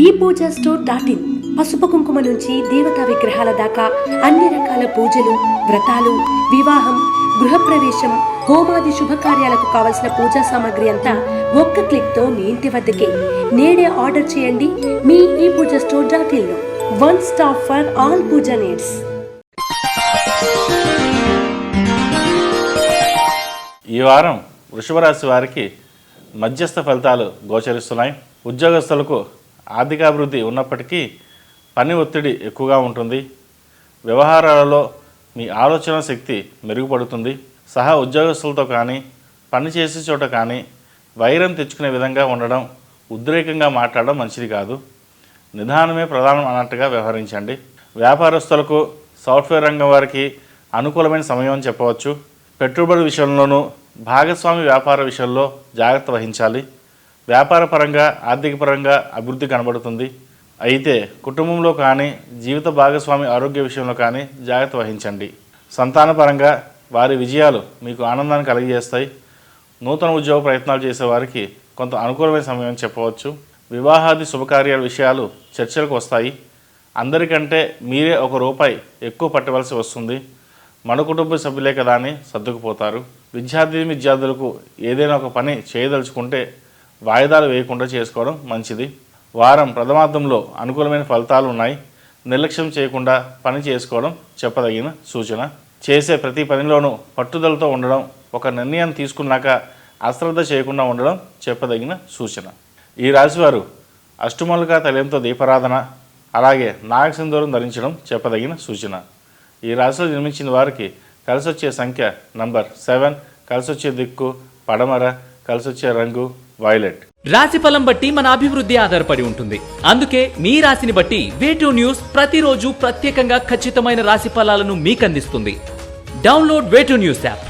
ePoojaStore.in పసుపు కుంకుమ నుంచి దేవతా విగ్రహాల దాకా అన్ని రకాల పూజలు, వ్రతాలు, వివాహం, గృహప్రవేశం, హోమాది శుభకార్యాలకు కావలసిన పూజా సామాగ్రి అంతా ఒక్క క్లిక్తో మీ ఇంటి వద్దకే. నేడే ఆర్డర్ చేయండి మీ ePoojaStore.in లో. One stop for all puja needs. ఈ వారం వృషభ రాశి వారికి మధ్యస్థ ఫలితాలు గోచరిస్తున్నాయి. ఉద్యోగస్తులకు ఆర్థికాభివృద్ధి ఉన్నప్పటికీ పని ఒత్తిడి ఎక్కువగా ఉంటుంది. వ్యవహారాలలో మీ ఆలోచన శక్తి మెరుగుపడుతుంది. సహా ఉద్యోగస్తులతో కానీ పని చేసే చోట కానీ వైరం తెచ్చుకునే విధంగా ఉండడం, ఉద్రేకంగా మాట్లాడడం మంచిది కాదు. నిదానమే ప్రధానం అన్నట్టుగా వ్యవహరించండి. వ్యాపారస్తులకు, సాఫ్ట్వేర్ రంగం వారికి అనుకూలమైన సమయం అని చెప్పవచ్చు. పెట్టుబడి విషయంలోనూ భాగస్వామి వ్యాపార విషయంలో జాగ్రత్త వహించాలి. వ్యాపార పరంగా, ఆర్థిక పరంగా అభివృద్ధి కనబడుతుంది. అయితే కుటుంబంలో కానీ, జీవిత భాగస్వామి ఆరోగ్య విషయంలో కానీ జాగ్రత్త వహించండి. సంతానపరంగా వారి విజయాలు మీకు ఆనందాన్ని కలిగజేస్తాయి. నూతన ఉద్యోగ ప్రయత్నాలు చేసేవారికి కొంత అనుకూలమైన సమయం చెప్పవచ్చు. వివాహాది శుభకార్యాల విషయాలు చర్చలకు వస్తాయి. అందరికంటే మీరే ₹1 ఎక్కువ పట్టవలసి వస్తుంది. మన కుటుంబ సభ్యులే కదా అని సర్దుకుపోతారు. విద్యార్థులకు ఏదైనా ఒక పని చేయదలుచుకుంటే వాయిదాలు వేయకుండా చేసుకోవడం మంచిది. వారం ప్రథమార్థంలో అనుకూలమైన ఫలితాలు ఉన్నాయి. నిర్లక్ష్యం చేయకుండా పని చేసుకోవడం చెప్పదగిన సూచన. చేసే ప్రతి పనిలోనూ పట్టుదలతో ఉండడం, ఒక నిర్ణయం తీసుకున్నాక అశ్రద్ధ చేయకుండా ఉండడం చెప్పదగిన సూచన. ఈ రాశివారు అష్టమూలికా తైలంతో దీపారాధన, అలాగే నాగసింధూరం ధరించడం చెప్పదగిన సూచన. ఈ రాశిలో జన్మించిన వారికి కలిసొచ్చే సంఖ్య నంబర్ 7, కలిసొచ్చే దిక్కు పడమర, కలిసొచ్చే రంగు వైలెట్. రాశి ఫలం బట్టి మన అభివృద్ధి ఆధారపడి ఉంటుంది. అందుకే మీ రాశిని బట్టి వే2 న్యూస్ ప్రతిరోజు ప్రత్యేకంగా ఖచ్చితమైన రాశి ఫలాలను మీకు అందిస్తుంది. Download way two news app.